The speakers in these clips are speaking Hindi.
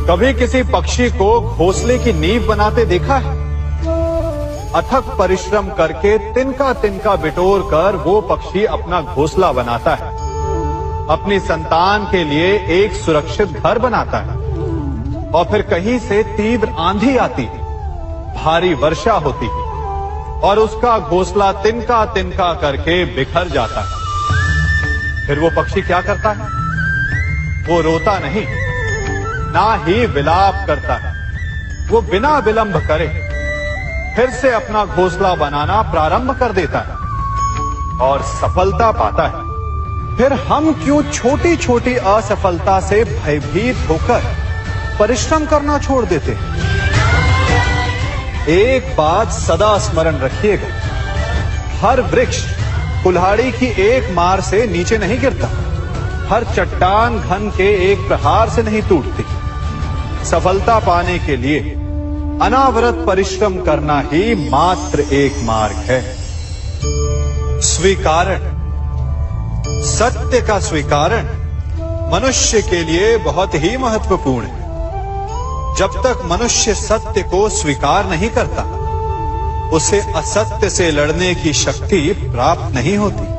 कभी किसी पक्षी को घोंसले की नींव बनाते देखा है? अथक परिश्रम करके तिनका तिनका बिटोर कर वो पक्षी अपना घोंसला बनाता है, अपनी संतान के लिए एक सुरक्षित घर बनाता है। और फिर कहीं से तीव्र आंधी आती है, भारी वर्षा होती है और उसका घोंसला तिनका तिनका करके बिखर जाता है। फिर वो पक्षी क्या करता है? वो रोता नहीं, ना ही विलाप करता है। वो बिना विलंब करे फिर से अपना घोंसला बनाना प्रारंभ कर देता है और सफलता पाता है। फिर हम क्यों छोटी छोटी असफलता से भयभीत होकर परिश्रम करना छोड़ देते हैं? एक बात सदा स्मरण रखिएगा, हर वृक्ष कुल्हाड़ी की एक मार से नीचे नहीं गिरता, हर चट्टान घन के एक प्रहार से नहीं टूटती। सफलता पाने के लिए अनावरत परिश्रम करना ही मात्र एक मार्ग है। स्वीकारण, सत्य का स्वीकारण मनुष्य के लिए बहुत ही महत्वपूर्ण है। जब तक मनुष्य सत्य को स्वीकार नहीं करता, उसे असत्य से लड़ने की शक्ति प्राप्त नहीं होती।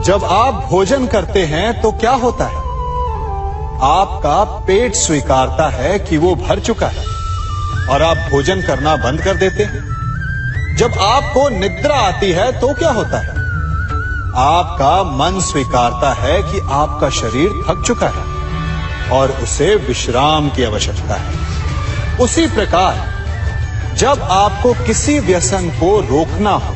जब आप भोजन करते हैं तो क्या होता है? आपका पेट स्वीकारता है कि वो भर चुका है और आप भोजन करना बंद कर देते हैं। जब आपको निद्रा आती है तो क्या होता है? आपका मन स्वीकारता है कि आपका शरीर थक चुका है और उसे विश्राम की आवश्यकता है। उसी प्रकार जब आपको किसी व्यसन को रोकना हो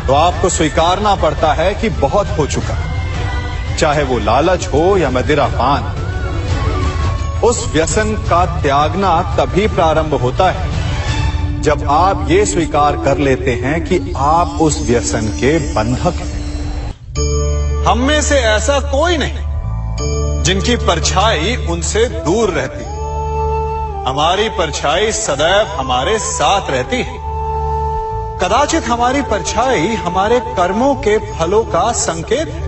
तो आपको स्वीकारना पड़ता है कि बहुत हो चुका, चाहे वो लालच हो या मदिरापान। उस व्यसन का त्यागना तभी प्रारंभ होता है जब आप ये स्वीकार कर लेते हैं कि आप उस व्यसन के बंधक हैं। हम में से ऐसा कोई नहीं जिनकी परछाई उनसे दूर रहती। हमारी परछाई सदैव हमारे साथ रहती है। कदाचित हमारी परछाई हमारे कर्मों के फलों का संकेत है।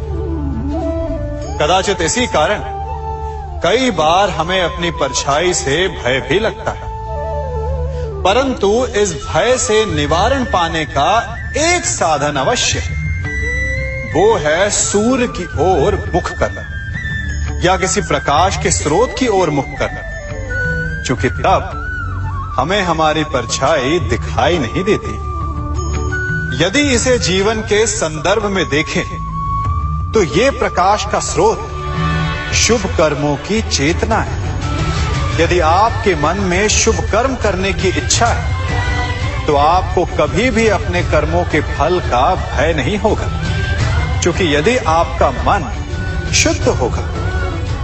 कदाचित इसी कारण कई बार हमें अपनी परछाई से भय भी लगता है, परंतु इस भय से निवारण पाने का एक साधन अवश्य है। वो है सूर्य की ओर मुख करना या किसी प्रकाश के स्रोत की ओर मुख करना, क्योंकि तब हमें हमारी परछाई दिखाई नहीं देती। यदि इसे जीवन के संदर्भ में देखें तो ये प्रकाश का स्रोत शुभ कर्मों की चेतना है। यदि आपके मन में शुभ कर्म करने की इच्छा है तो आपको कभी भी अपने कर्मों के फल का भय नहीं होगा, क्योंकि यदि आपका मन शुद्ध होगा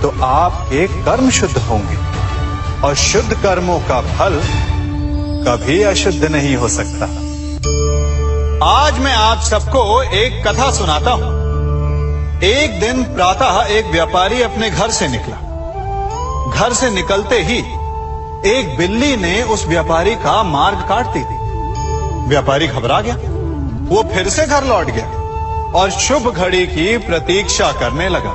तो आपके कर्म शुद्ध होंगे और शुद्ध कर्मों का फल कभी अशुद्ध नहीं हो सकता। आज मैं आप सबको एक कथा सुनाता हूं। एक दिन प्रातः एक व्यापारी अपने घर से निकला। घर से निकलते ही एक बिल्ली ने उस व्यापारी का मार्ग काट दी। व्यापारी घबरा गया। वो फिर से घर लौट गया और शुभ घड़ी की प्रतीक्षा करने लगा।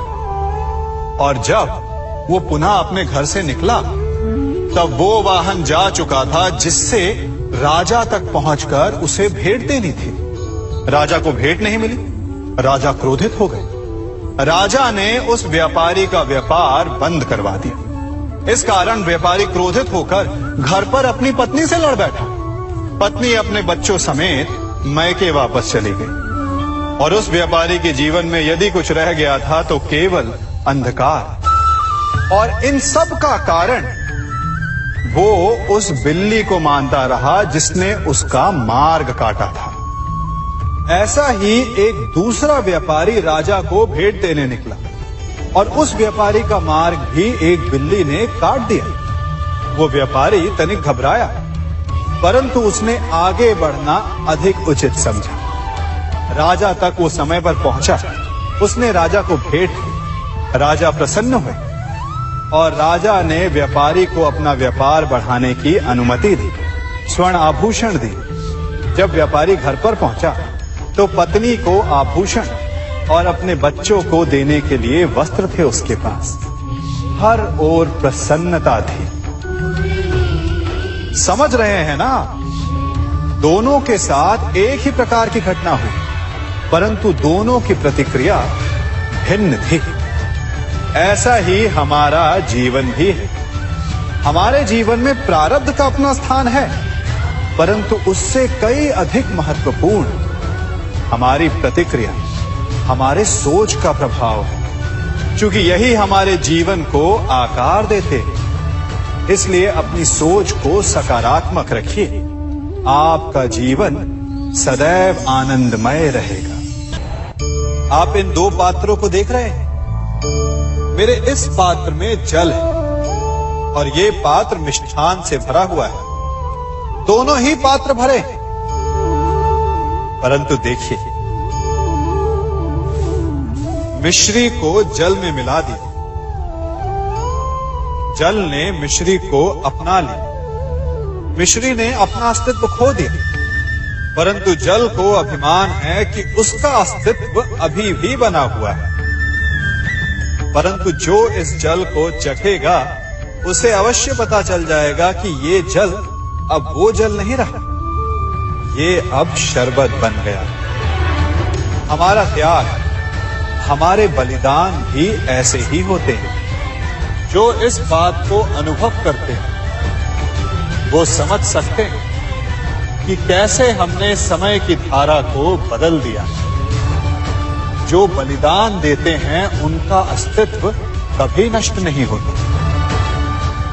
और जब वो पुनः अपने घर से निकला तब वो वाहन जा चुका था जिससे राजा तक पहुंचकर उसे भेंट देनी थी। राजा को भेंट नहीं मिली। राजा क्रोधित हो गए। राजा ने उस व्यापारी का व्यापार बंद करवा दिया। इस कारण व्यापारी क्रोधित होकर घर पर अपनी पत्नी से लड़ बैठा। पत्नी अपने बच्चों समेत मैके वापस चली गई और उस व्यापारी के जीवन में यदि कुछ रह गया था तो केवल अंधकार। और इन सब का कारण वो उस बिल्ली को मानता रहा जिसने उसका मार्ग काटा था। ऐसा ही एक दूसरा व्यापारी राजा को भेंट देने निकला और उस व्यापारी का मार्ग भी एक बिल्ली ने काट दिया। वो व्यापारी तनिक घबराया, परंतु उसने आगे बढ़ना अधिक उचित समझा। राजा तक वो समय पर पहुंचा। उसने राजा को भेंट की। राजा प्रसन्न हुए और राजा ने व्यापारी को अपना व्यापार बढ़ाने की अनुमति दी, स्वर्ण आभूषण दी। जब व्यापारी घर पर पहुंचा तो पत्नी को आभूषण और अपने बच्चों को देने के लिए वस्त्र थे उसके पास। हर ओर प्रसन्नता थी। समझ रहे हैं ना, दोनों के साथ एक ही प्रकार की घटना हुई, परंतु दोनों की प्रतिक्रिया भिन्न थी। ऐसा ही हमारा जीवन भी है। हमारे जीवन में प्रारब्ध का अपना स्थान है, परंतु उससे कई अधिक महत्वपूर्ण हमारी प्रतिक्रिया, हमारे सोच का प्रभाव है। क्योंकि यही हमारे जीवन को आकार देते हैं। इसलिए अपनी सोच को सकारात्मक रखिए। आपका जीवन सदैव आनंदमय रहेगा। आप इन दो पात्रों को देख रहे हैं। मेरे इस पात्र में जल है और ये पात्र मिष्ठान से भरा हुआ है। दोनों ही पात्र भरे हैं, परंतु देखिए, मिश्री को जल में मिला दिया, जल ने मिश्री को अपना लिया, मिश्री ने अपना अस्तित्व खो दिया। परंतु जल को अभिमान है कि उसका अस्तित्व अभी भी बना हुआ है। परंतु जो इस जल को चखेगा उसे अवश्य पता चल जाएगा कि ये जल अब वो जल नहीं रहा, ये अब शरबत बन गया। हमारा त्याग, हमारे बलिदान भी ऐसे ही होते हैं। जो इस बात को अनुभव करते हैं वो समझ सकते हैं कि कैसे हमने समय की धारा को बदल दिया। जो बलिदान देते हैं उनका अस्तित्व कभी नष्ट नहीं होता,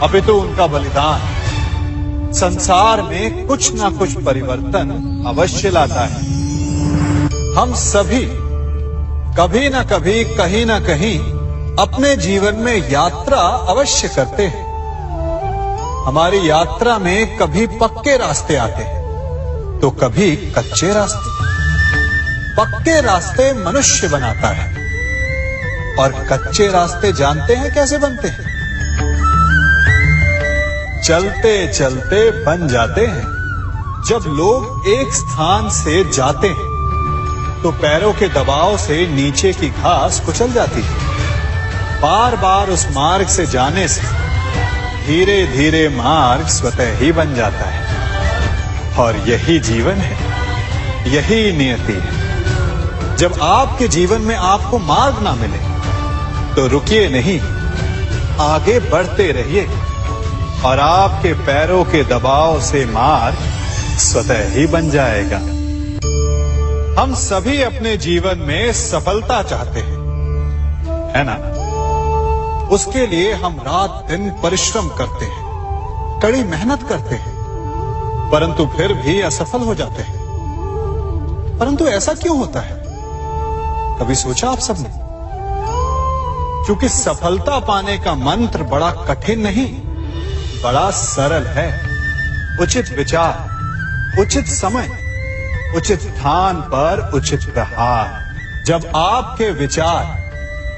अपितु उनका बलिदान संसार में कुछ ना कुछ परिवर्तन अवश्य लाता है। हम सभी कभी ना कभी, कहीं ना कहीं अपने जीवन में यात्रा अवश्य करते हैं। हमारी यात्रा में कभी पक्के रास्ते आते हैं तो कभी कच्चे रास्ते। पक्के रास्ते मनुष्य बनाता है और कच्चे रास्ते जानते हैं कैसे बनते हैं? चलते चलते बन जाते हैं। जब लोग एक स्थान से जाते हैं तो पैरों के दबाव से नीचे की घास कुचल जाती है। बार बार उस मार्ग से जाने से धीरे धीरे मार्ग स्वतः ही बन जाता है। और यही जीवन है, यही नियति है। जब आपके जीवन में आपको मार्ग ना मिले तो रुकिए नहीं, आगे बढ़ते रहिए और आपके पैरों के दबाव से मार्ग स्वतः ही बन जाएगा। हम सभी अपने जीवन में सफलता चाहते हैं, है ना? उसके लिए हम रात दिन परिश्रम करते हैं, कड़ी मेहनत करते हैं, परंतु फिर भी असफल हो जाते हैं। परंतु ऐसा क्यों होता है? कभी सोचा आप सबने? क्योंकि सफलता पाने का मंत्र बड़ा कठिन नहीं, बड़ा सरल है। उचित विचार, उचित समय, उचित स्थान पर उचित प्रहार। जब आपके विचार,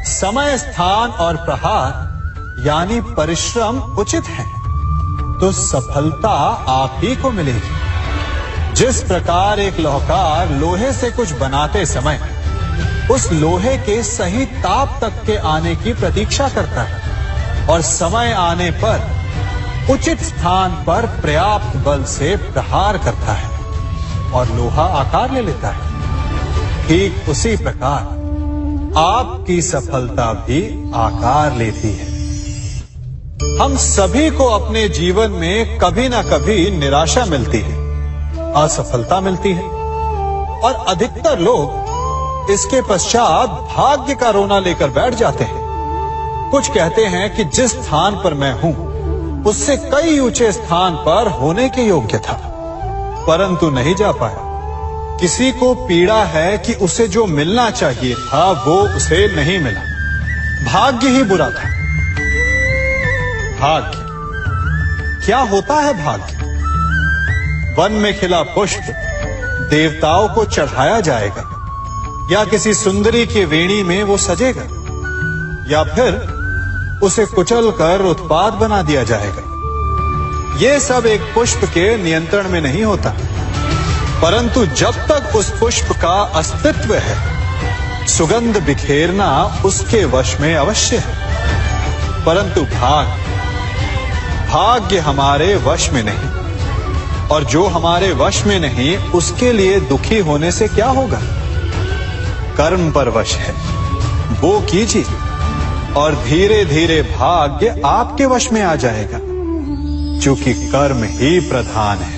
समय, स्थान और प्रहार यानी परिश्रम उचित है तो सफलता आप ही को मिलेगी। जिस प्रकार एक लोहार लोहे से कुछ बनाते समय उस लोहे के सही ताप तक के आने की प्रतीक्षा करता है और समय आने पर उचित स्थान पर पर्याप्त बल से प्रहार करता है और लोहा आकार ले लेता है, ठीक उसी प्रकार आपकी सफलता भी आकार लेती है। हम सभी को अपने जीवन में कभी ना कभी निराशा मिलती है, असफलता मिलती है और अधिकतर लोग इसके पश्चात भाग्य का रोना लेकर बैठ जाते हैं। कुछ कहते हैं कि जिस स्थान पर मैं हूं उससे कई ऊंचे स्थान पर होने के योग्य था, परंतु नहीं जा पाया। किसी को पीड़ा है कि उसे जो मिलना चाहिए था वो उसे नहीं मिला, भाग्य ही बुरा था। भाग्य क्या होता है? भाग्य वन में खिला पुष्प देवताओं को चढ़ाया जाएगा या किसी सुंदरी की वेणी में वो सजेगा या फिर उसे कुचल कर उत्पाद बना दिया जाएगा। ये सब एक पुष्प के नियंत्रण में नहीं होता, परंतु जब तक उस पुष्प का अस्तित्व है सुगंध बिखेरना उसके वश में अवश्य है। परंतु भाग्य हमारे वश में नहीं, और जो हमारे वश में नहीं उसके लिए दुखी होने से क्या होगा। कर्म पर वश है, वो कीजिए और धीरे धीरे भाग्य आपके वश में आ जाएगा, क्योंकि कर्म ही प्रधान है।